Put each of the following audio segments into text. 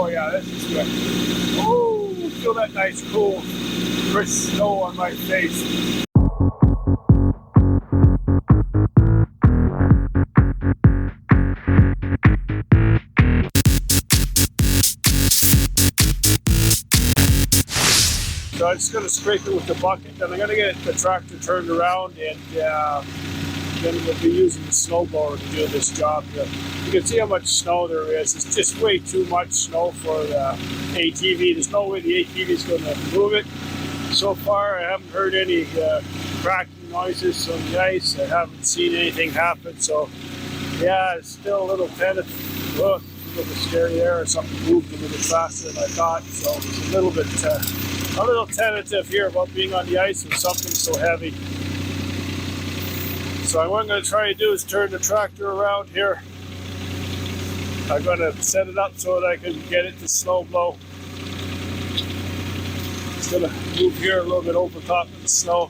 Oh yeah, this is good. Ooh, feel that nice, cool, crisp snow on my face. So I'm just going to scrape it with the bucket, then I'm going to get the tractor turned around, and then we'll be using the snowblower to do this job here. You can see how much snow there is. It's just way too much snow for the ATV. There's no way the ATV is going to move it. So far, I haven't heard any cracking noises on the ice. I haven't seen anything happen. So, yeah, it's still a little tentative. Look, a little scary there, or something moved a little faster than I thought. So it's a little tentative here about being on the ice with something so heavy. So what I'm going to try to do is turn the tractor around here. I'm going to set it up so that I can get it to snow blow. Just going to move here a little bit over top of the snow.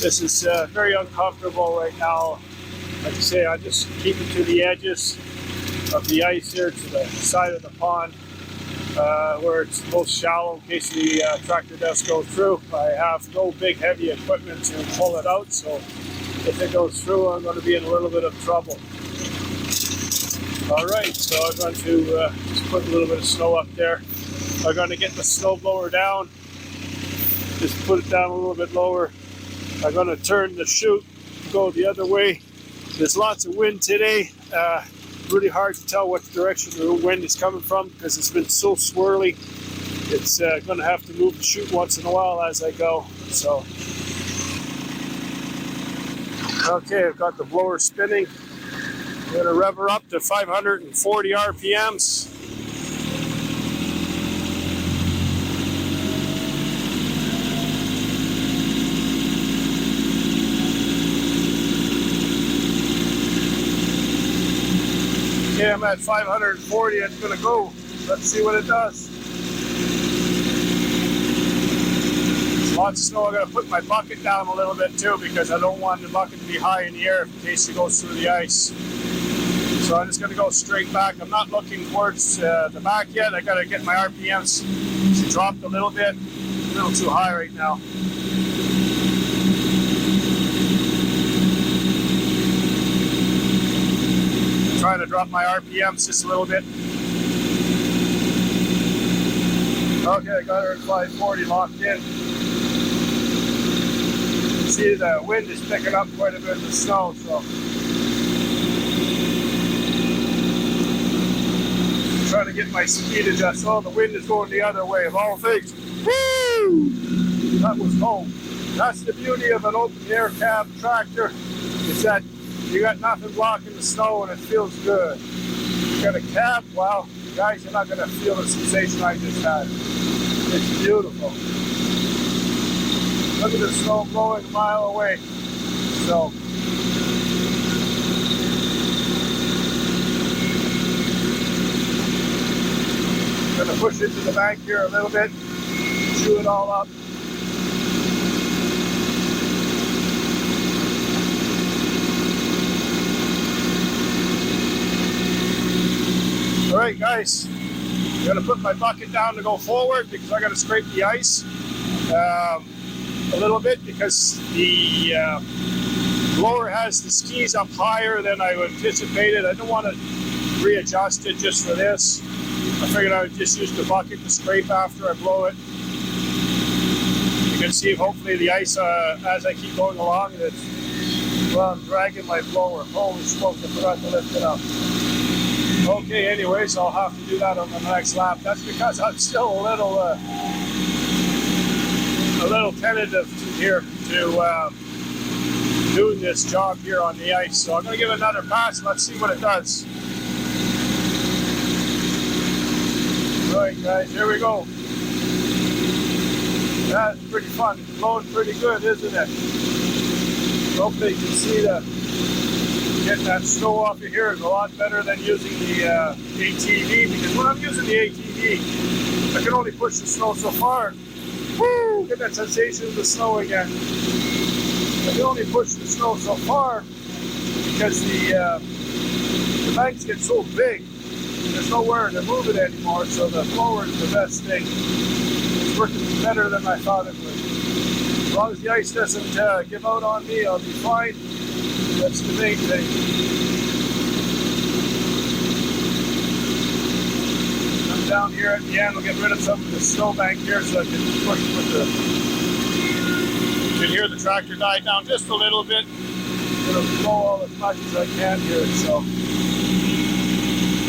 This is very uncomfortable right now. Like I say, I just keep it to the edges of the ice here to the side of the pond where it's most shallow in case the tractor does go through. I have no big heavy equipment to pull it out, so if it goes through, I'm going to be in a little bit of trouble. Alright, so I'm going to just put a little bit of snow up there. I'm going to get the snow blower down, just put it down a little bit lower. I'm going to turn the chute, go the other way. There's lots of wind today. Really hard to tell what direction the wind is coming from because it's been so swirly. It's going to have to move the chute once in a while as I go. So, okay, I've got the blower spinning. I'm going to rev her up to 540 RPMs. Okay, I'm at 540, it's going to go. Let's see what it does. There's lots of snow. I'm going to put my bucket down a little bit too because I don't want the bucket to be high in the air in case it goes through the ice. So I'm just going to go straight back. I'm not looking towards the back yet. I got to get my RPMs. She dropped a little bit. A little too high right now. Trying to drop my RPMs just a little bit. Okay, I got her at 540 locked in. See, the wind is picking up quite a bit of the snow, so I'm trying to get my speed adjusted. Oh, the wind is going the other way of all things. Woo! That was home. That's the beauty of an open air cab tractor. Is that you got nothing blocking the snow and it feels good. You got a cab, well, guys, you're not going to feel the sensation I just had. It's beautiful. Look at the snow blowing a mile away. So, I'm going to push it to the bank here a little bit, chew it all up. Alright guys, I'm going to put my bucket down to go forward because I got to scrape the ice a little bit because the blower has the skis up higher than I anticipated. I don't want to readjust it just for this. I figured I would just use the bucket to scrape after I blow it. You can see hopefully the ice as I keep going along, well, I'm dragging my blower. Holy smoke, I forgot to lift it up. Okay, anyways, I'll have to do that on the next lap. That's because I'm still a little tentative here to doing this job here on the ice. So I'm going to give it another pass. Let's see what it does. All right, guys, here we go. That's pretty fun. It's blowing pretty good, isn't it? Hopefully you can see getting that snow off of here is a lot better than using the ATV, because when I'm using the ATV, I can only push the snow so far. Woo! Get that sensation of the snow again. I can only push the snow so far because the banks get so big, there's nowhere to move it anymore, so the blower is the best thing. It's working better than I thought it would. As long as the ice doesn't give out on me, I'll be fine. That's the main thing. I'm down here at the end. We'll get rid of some of the snowbank here so I can push with the... You can hear the tractor die down just a little bit. I'm going to blow all as much as I can here, so...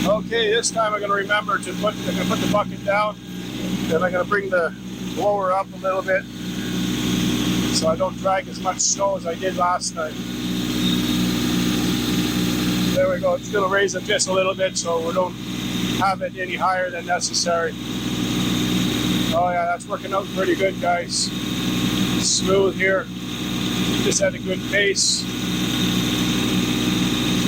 Okay, this time I'm going to remember to put the bucket down, then I'm going to bring the blower up a little bit so I don't drag as much snow as I did last time. There we go. It's going to raise it just a little bit so we don't have it any higher than necessary. Oh yeah, that's working out pretty good, guys. Smooth here. Just at a good pace.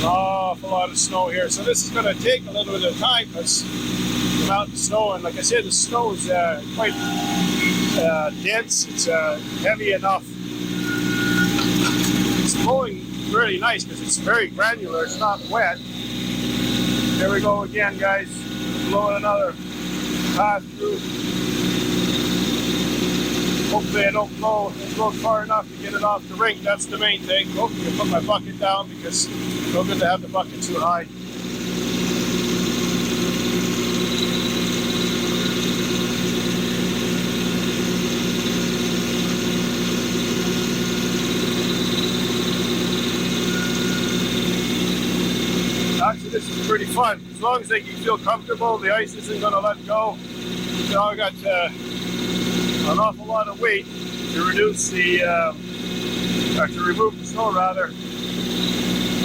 Awful lot of snow here, so this is going to take a little bit of time because the amount of snow, and like I said, the snow is quite dense. It's heavy enough. It's blowing really nice because it's very granular. It's not wet. There we go again, guys. Blowing another pass through. Hopefully I don't blow far enough to get it off the rink. That's the main thing. Hopefully I put my bucket down because it's no good to have the bucket too high. Actually, this is pretty fun. As long as you feel comfortable, the ice isn't going to let go. So I got an awful lot of weight to reduce the, to remove the snow rather.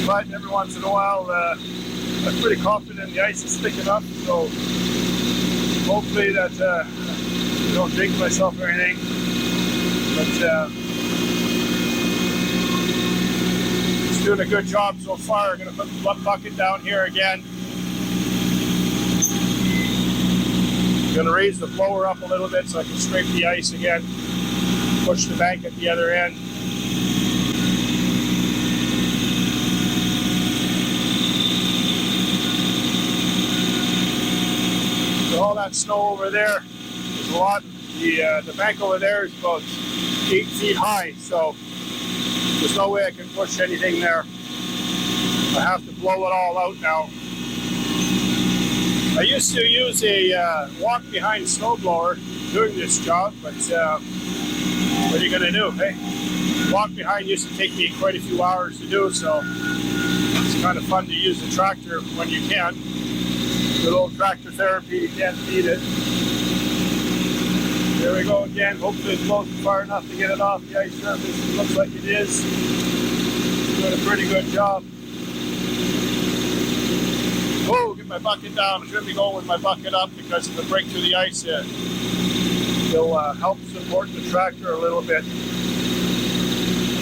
But every once in a while, I'm pretty confident the ice is thick enough, so hopefully that I don't jinx myself or anything. But it's doing a good job so far. I'm going to put the bucket down here again. I'm going to raise the blower up a little bit so I can scrape the ice again. Push the bank at the other end. So all that snow over there is a lot. The bank over there is about 8 feet high, so there's no way I can push anything there. I have to blow it all out now. I used to use a walk-behind snowblower doing this job, but what are you going to do, hey? Walk-behind used to take me quite a few hours to do, so it's kind of fun to use the tractor when you can. Good old tractor therapy, you can't beat it. There we go again. Hopefully it's blows far enough to get it off the ice surface. It looks like it is. Doing a pretty good job. Oh, get my bucket down. I shouldn't be going with my bucket up because if it breaks through the ice, it'll help support the tractor a little bit.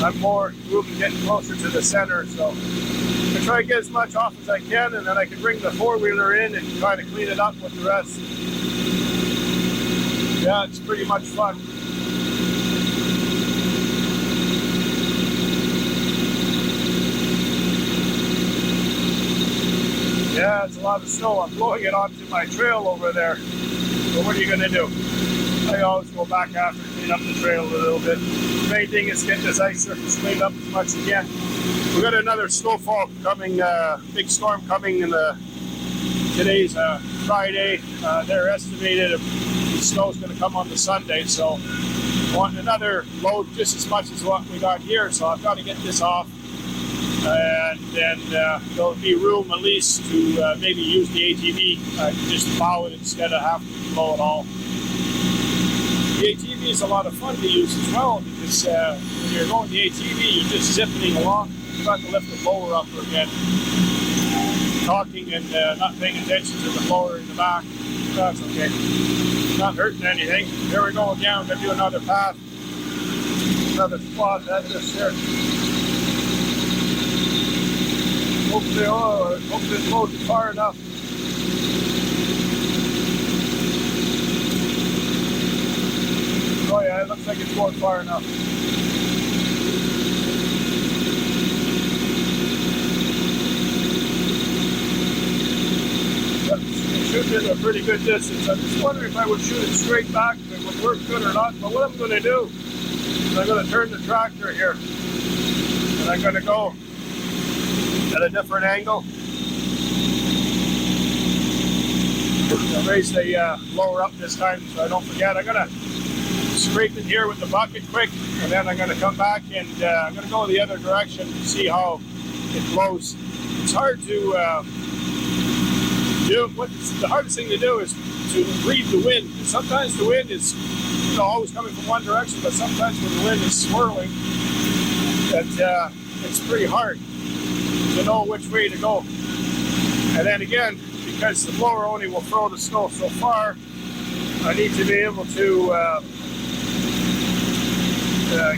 I'm more moving, getting closer to the center, so I try to get as much off as I can, and then I can bring the four-wheeler in and try to clean it up with the rest. Yeah, it's pretty much fun. Yeah, it's a lot of snow. I'm blowing it onto my trail over there. But what are you going to do? I always go back after to clean up the trail a little bit. The main thing is get this ice surface cleaned up as much as you can. We've got another snowfall coming, big storm coming in today's Friday. They're estimated the snow's going to come on the Sunday, so I want another load just as much as what we got here, so I've got to get this off. And then there'll be room at least to maybe use the ATV just plow it instead of having to blow it all. The ATV is a lot of fun to use as well because when you're going the ATV, you're just zipping along. You have to lift the blower up again. Talking and not paying attention to the blower in the back. That's okay. Not hurting anything. There we go again. I'm going to do another path. Another spot. That's just there. Hopefully it blows far enough. Oh yeah, it looks like it's going far enough. shooting it a pretty good distance. I'm just wondering if I would shoot it straight back, if it would work good or not. But what I'm going to do is I'm going to turn the tractor here, and I'm going to go at a different angle. I'll raise the blower up this time so I don't forget. I'm going to scrape it here with the bucket quick, and then I'm going to come back and I'm going to go the other direction to see how it blows. It's hard to do. The hardest thing to do is to read the wind. Sometimes the wind is always coming from one direction, but sometimes when the wind is swirling, that it's pretty hard to know which way to go. And then again, because the blower only will throw the snow so far, I need to be able to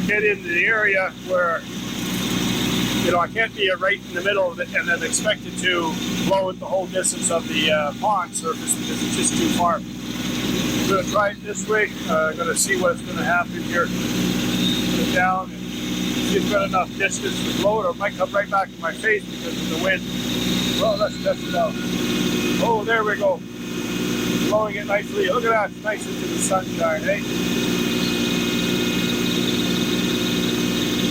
get into the area where, you know, I can't be right in the middle of it and then expect it to blow it the whole distance of the pond surface, because it's just too far. I'm going to try it this way. I'm going to see what's going to happen here. Put it down and see if I've got enough distance to blow it, or it might come right back in my face because of the wind. Well, let's test it out. Oh, there we go. Blowing it nicely. Look at that. It's nice into the sunshine, eh?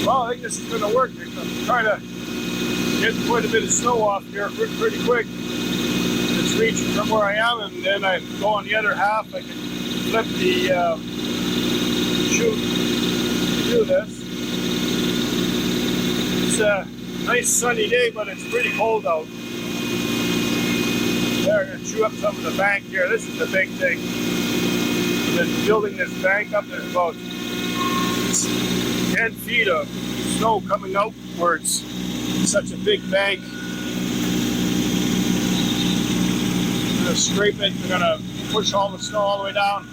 Well, I think this is going to work. I'm trying to get quite a bit of snow off here pretty quick. It's reaching from where I am, and then I go on the other half. I can flip the chute to do this. It's a nice sunny day, but it's pretty cold out. There, I'm going to chew up some of the bank here. This is the big thing. I've been building this bank up. There's about 10 feet of snow coming outwards. Such a big bank. I'm going to scrape it. I'm going to push all the snow all the way down.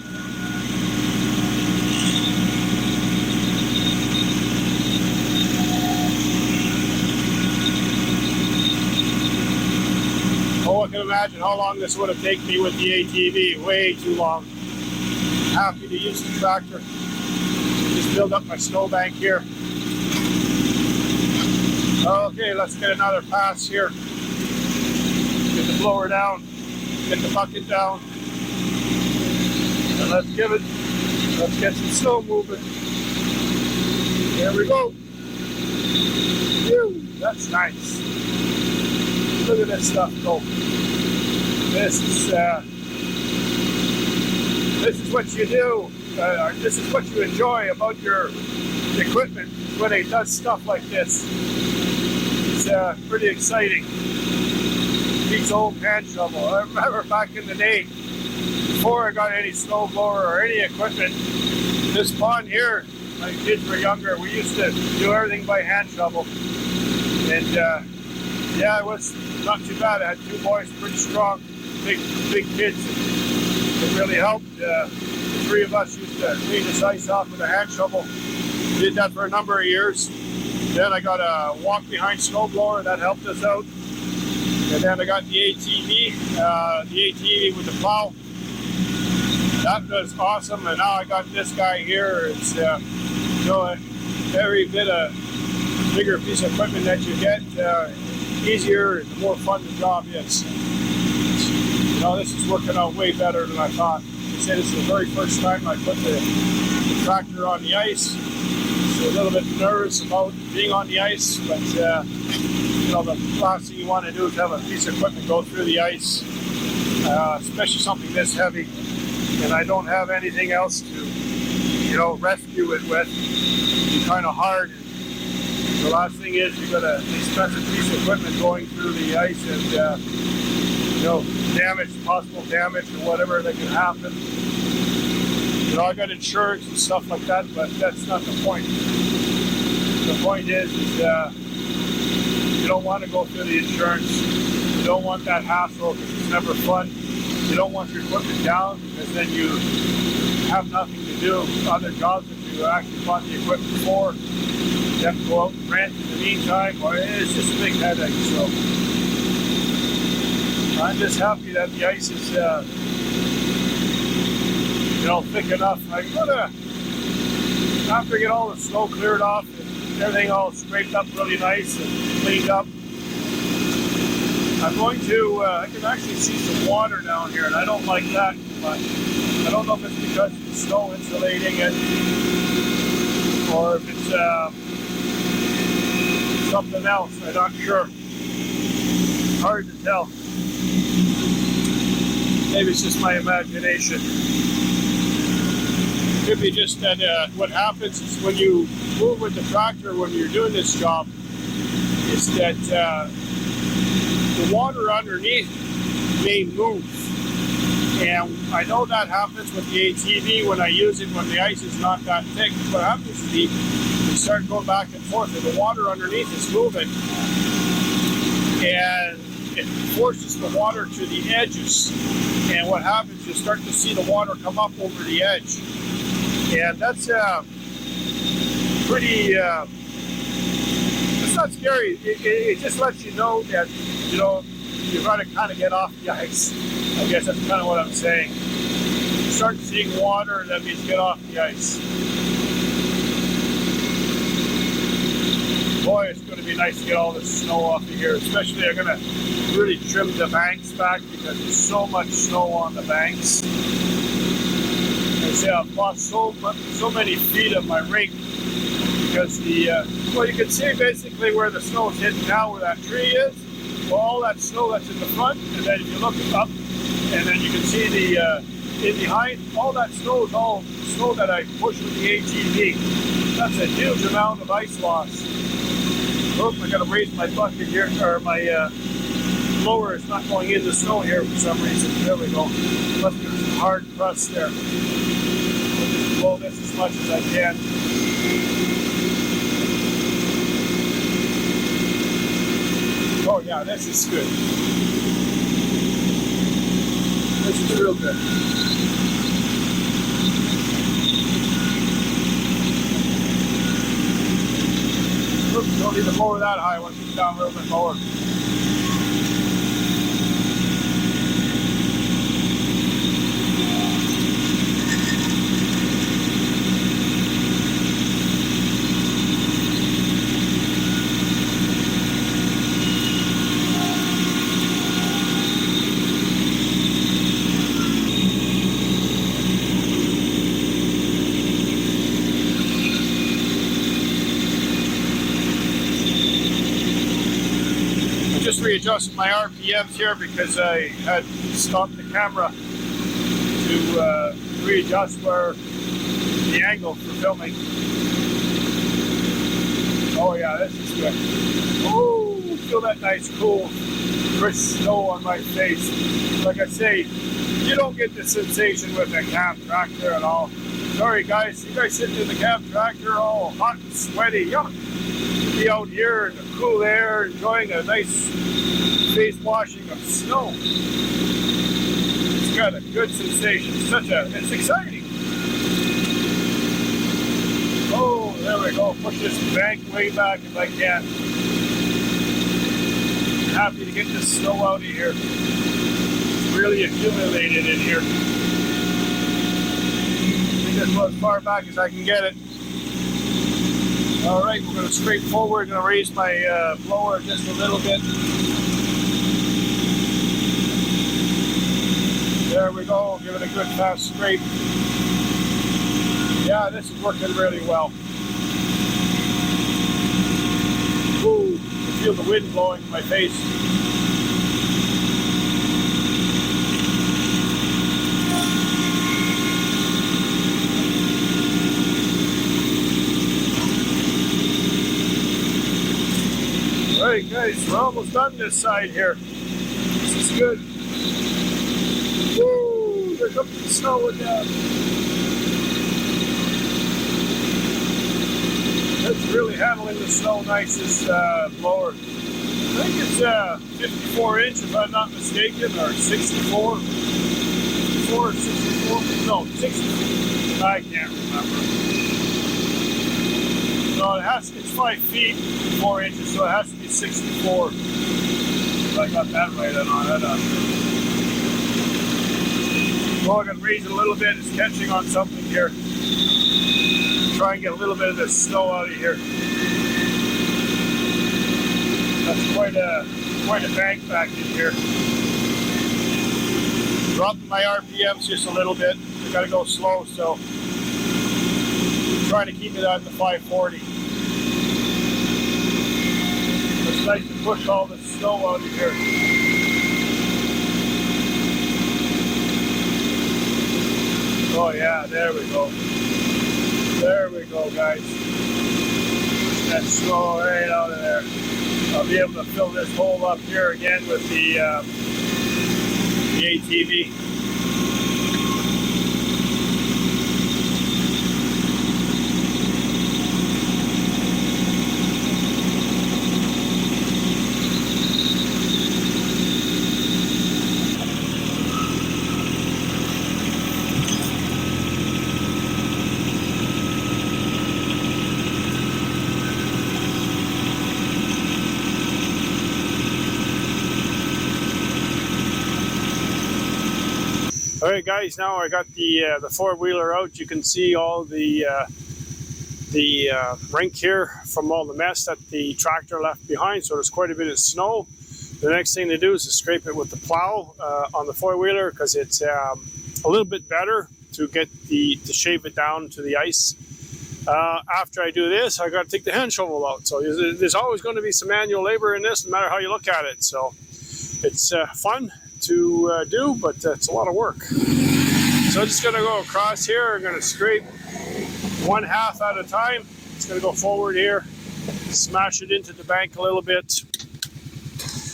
Oh, I can imagine how long this would have taken me with the ATV. Way too long. Happy to use the tractor. Just build up my snowbank here. Okay, let's get another pass here. Get the blower down. Get the bucket down. And let's get some snow moving. There we go. Phew, that's nice. Look at this stuff go. This is what you do. This is what you enjoy about your equipment when it does stuff like this. It's pretty exciting. Beats old hand shovel. I remember back in the day, before I got any snowblower or any equipment, this pond here, my kids were younger, we used to do everything by hand shovel. And yeah, it was not too bad. I had two boys, pretty strong, big kids. It really helped. The three of us used to clean this ice off with a hand shovel. Did that for a number of years. Then I got a walk-behind snowblower. That helped us out. And then I got the ATV with the plow. That was awesome. And now I got this guy here. It's you know, every bit of bigger piece of equipment that you get, easier and the more fun the job is. You know, this is working out way better than I thought. I say this is the very first time I put the tractor on the ice. So a little bit nervous about being on the ice, but you know, the last thing you want to do is have a piece of equipment go through the ice, especially something this heavy. And I don't have anything else to, you know, rescue it with. It'd be kind of hard. The last thing is you've got an expensive piece of equipment going through the ice and, you know, possible damage or whatever that can happen. You know, I got insurance and stuff like that, but that's not the point. The point is you don't want to go through the insurance. You don't want that hassle because it's never fun. You don't want your equipment down because then you have nothing to do with other jobs that you actually bought the equipment for. You have to go out and rent in the meantime, or it's just a big headache. So I'm just happy that the ice is, you know, thick enough. I'm gonna, after I get all the snow cleared off and everything all scraped up really nice and cleaned up, I'm going to, I can actually see some water down here, and I don't like that much. I don't know if it's because of the snow insulating it, or if it's something else. I'm not sure. Hard to tell. Maybe it's just my imagination. Could be just that what happens is when you move with the tractor, when you're doing this job, is that the water underneath may move. And I know that happens with the ATV when I use it when the ice is not that thick. What happens is you start going back and forth and the water underneath is moving. And it forces the water to the edges. And what happens, you start to see the water come up over the edge. And that's pretty, it's not scary. It just lets you know that, you know, you've got to kind of get off the ice. I guess that's kind of what I'm saying. You start seeing water, that means get off the ice. Boy, it's going to be nice to get all this snow off of here. Especially I'm going to really trim the banks back because there's so much snow on the banks. I say I've lost so many feet of my rink because the, well, you can see basically where the snow is hitting now, where that tree is. Well, all that snow that's in the front, and then if you look up, and then you can see the in behind, all that snow is all snow that I pushed with the ATV. That's a huge amount of ice loss. Oh, I gotta raise my bucket here, or my blower is not going in the snow here for some reason. There we go. Must be some hard crust there. I'll just blow this as much as I can. Oh yeah, this is good. This is real good. Oops, don't need to lower that high. I want to keep it down a little bit lower. Just readjusted my RPMs here because I had stopped the camera to readjust where the angle for filming. Oh yeah, this is good. Oh, feel that nice cool crisp snow on my face. Like I say, you don't get the sensation with a cab tractor at all. Sorry guys, you guys sitting in the cab tractor all hot and sweaty. Yuck. Be out here in the cool air enjoying a nice face washing of snow. It's got a good sensation. It's exciting. Oh, there we go. Push this bank way back if I can. I'm happy to get this snow out of here. It's really accumulated in here. I think that's about as far back as I can get it. All right, we're going to scrape forward and raise my blower just a little bit. There we go, give it a good fast scrape. Yeah, this is working really well. Woo, I feel the wind blowing in my face. Alright guys, we're almost done this side here. This is good. Woo! There comes the snow again. That's really handling the snow nice, this blower. I think it's 54 inch if I'm not mistaken, or 64. 54 or 64? No, 60. I can't remember. No, it's 5 feet, 4 inches, so it has to be 64. If I got that right or not. Well, I'm going to raise it a little bit. It's catching on something here. Try and get a little bit of this snow out of here. That's quite a quite a bank back in here. Dropped my RPMs just a little bit. I gotta go slow, so I'm trying to keep it at the 540. It's nice to push all the snow out of here. Oh yeah, there we go. There we go, guys. That snow right out of there. I'll be able to fill this hole up here again with the ATV. All right, guys. Now I got the four-wheeler out. You can see all the rink here from all the mess that the tractor left behind. So there's quite a bit of snow. The next thing to do is to scrape it with the plow on the four-wheeler, because it's a little bit better to get to shave it down to the ice. After I do this, I got to take the hand shovel out. So there's always going to be some manual labor in this, no matter how you look at it. So it's fun to do, but it's a lot of work. So I'm just going to go across here. I'm going to scrape 1/2 at a time. It's going to go forward here, smash it into the bank a little bit.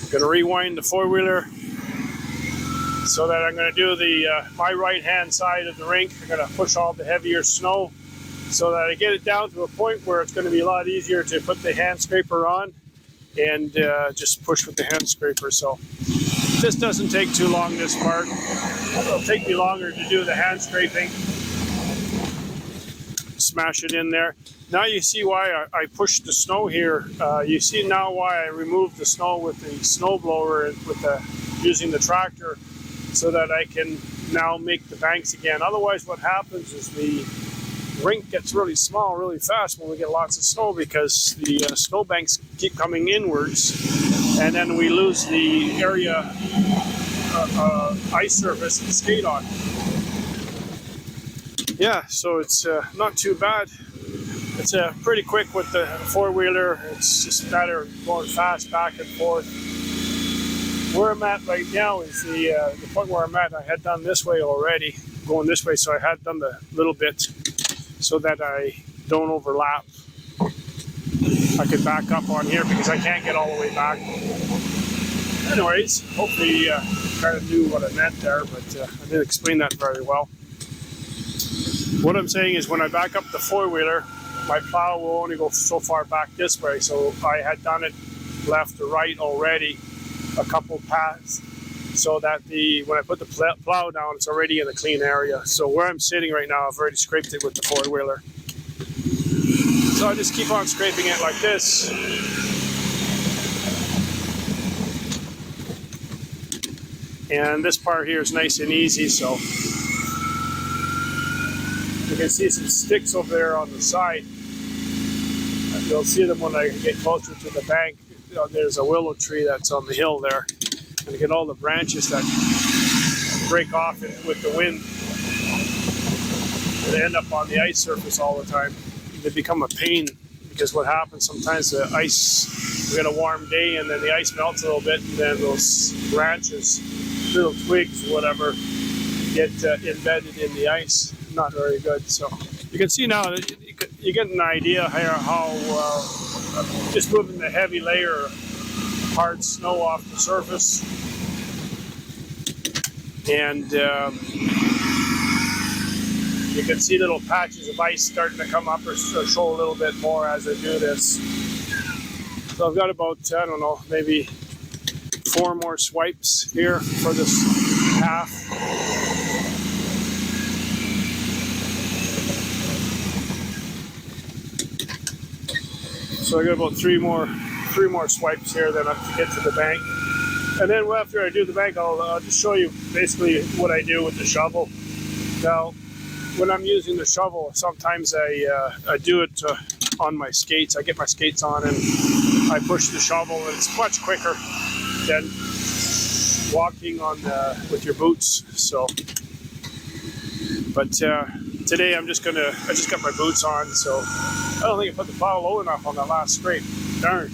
I'm going to rewind the four-wheeler so that I'm going to do my right-hand side of the rink. I'm going to push all the heavier snow so that I get it down to a point where it's going to be a lot easier to put the hand scraper on and just push with the hand scraper. So this doesn't take too long, this part. It'll take me longer to do the hand scraping. Smash it in there. Now you see why I pushed the snow here. You see now why I removed the snow with the snowblower and using the tractor, so that I can now make the banks again. Otherwise, what happens is the rink gets really small really fast when we get lots of snow, because the snow banks keep coming inwards, and then we lose the area ice surface to skate on. Yeah, so it's not too bad. It's pretty quick with the four-wheeler. It's just a matter of going fast back and forth. Where I'm at right now is the point where I'm at. I had done this way already, going this way, so I had done the little bit so that I don't overlap. I could back up on here because I can't get all the way back. Anyways, hopefully you kind of knew what I meant there, but I didn't explain that very well. What I'm saying is when I back up the four-wheeler, my plow will only go so far back this way. So I had done it left to right already, a couple paths, so that when I put the plow down, it's already in a clean area. So where I'm sitting right now, I've already scraped it with the four-wheeler. So I just keep on scraping it like this. And this part here is nice and easy, so you can see some sticks over there on the side. You'll see them when I get closer to the bank. There's a willow tree that's on the hill there. And get all the branches that break off with the wind. They end up on the ice surface all the time. They become a pain, because what happens sometimes, the ice, we get a warm day and then the ice melts a little bit, and then those branches, little twigs, whatever, get embedded in the ice. Not very good. So you can see now that you get an idea how just moving the heavy layer of hard snow off the surface, and you can see little patches of ice starting to come up or show a little bit more as I do this. So I've got about, I don't know, maybe 4 more swipes here for this half. So I got about three more swipes here, then I have to get to the bank. And then after I do the bank, I'll just show you basically what I do with the shovel. Now, when I'm using the shovel, sometimes I do it on my skates. I get my skates on and I push the shovel, and it's much quicker than walking on with your boots. So, but today I just got my boots on, so I don't think I put the plow low enough on that last scrape. Darn.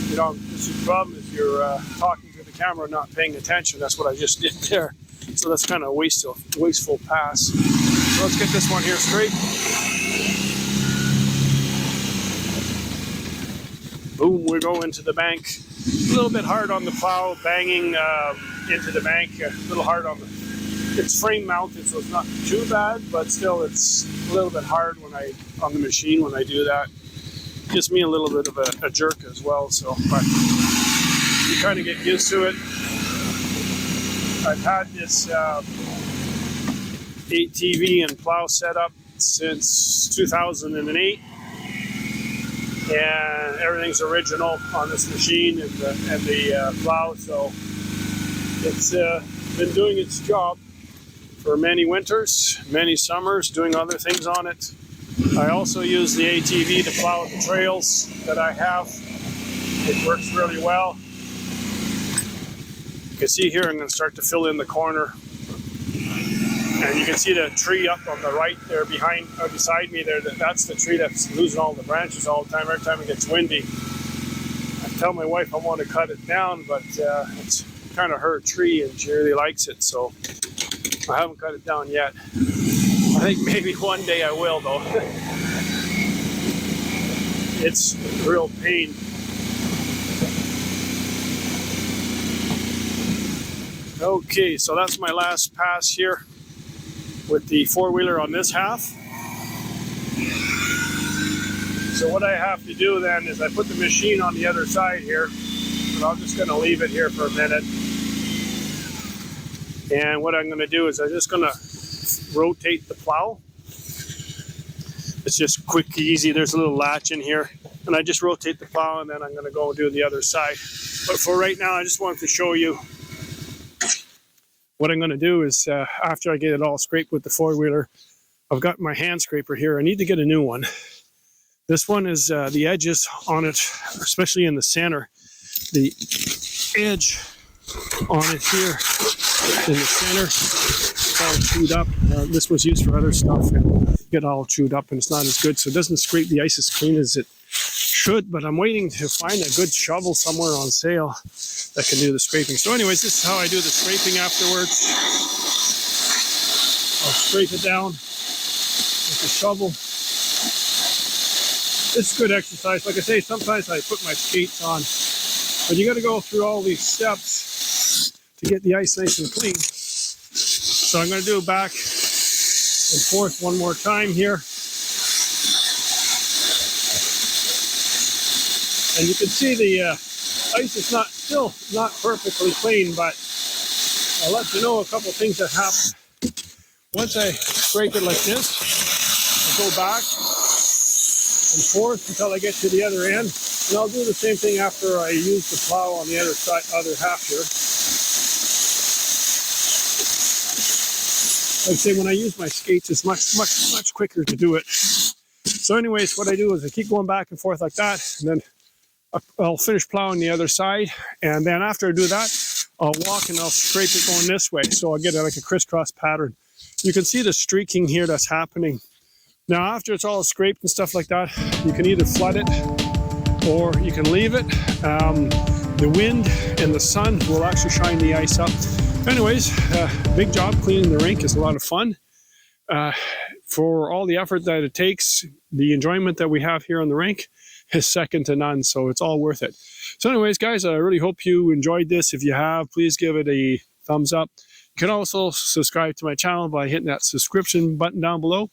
You know, this is the problem is you're talking to the camera and not paying attention. That's what I just did there. So that's kind of a wasteful pass. So let's get this one here straight. Boom, we go into the bank. A little bit hard on the plow, banging into the bank. A little hard on it's frame mounted, so it's not too bad, but still it's a little bit hard on the machine when I do that. Gives me a little bit of a jerk as well, so but you kind of get used to it. I've had this ATV and plow set up since 2008, and everything's original on this machine and the plow, so it's been doing its job for many winters, many summers, doing other things on it. I also use the ATV to plow the trails that I have. It works really well. You can see here I'm going to start to fill in the corner. And you can see the tree up on the right there beside me there. That's the tree that's losing all the branches all the time, every time it gets windy. I tell my wife I want to cut it down, but it's kind of her tree and she really likes it, so I haven't cut it down yet. I think maybe one day I will, though. It's a real pain. Okay, so that's my last pass here with the four-wheeler on this half. So what I have to do then is I put the machine on the other side here, and I'm just going to leave it here for a minute. And what I'm going to do is I'm just going to rotate the plow. It's just quick, easy. There's a little latch in here, and I just rotate the plow, and then I'm going to go do the other side. But for right now, I just wanted to show you what I'm going to do is after I get it all scraped with the four-wheeler, I've got my hand scraper here. I need to get a new one. This one is the edges on it, especially in the center, the edge on it here in the center, it's all chewed up. This was used for other stuff and get all chewed up, and it's not as good, so it doesn't scrape the ice as clean as it should. But I'm waiting to find a good shovel somewhere on sale that can do the scraping. So anyways, this is how I do the scraping afterwards. I'll scrape it down with the shovel. It's good exercise. Like I say, sometimes I put my skates on, but you got to go through all these steps to get the ice nice and clean. So I'm going to do it back and forth one more time here. And you can see the ice is still not perfectly clean, but I'll let you know a couple things that happen. Once I scrape it like this, I'll go back and forth until I get to the other end. And I'll do the same thing after I use the plow on the other half here. Like I say, when I use my skates, it's much quicker to do it. So anyways, what I do is I keep going back and forth like that, and then I'll finish plowing the other side, and then after I do that, I'll walk and I'll scrape it going this way, so I'll get like a crisscross pattern. You can see the streaking here that's happening. Now after it's all scraped and stuff like that, you can either flood it or you can leave it. The wind and the sun will actually shine the ice up. Anyways, big job cleaning the rink is a lot of fun. For all the effort that it takes, the enjoyment that we have here on the rink is second to none, so it's all worth it. So anyways, guys, I really hope you enjoyed this. If you have, please give it a thumbs up. You can also subscribe to my channel by hitting that subscription button down below.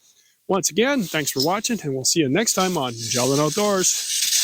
Once again, thanks for watching, and we'll see you next time on Gelling Outdoors.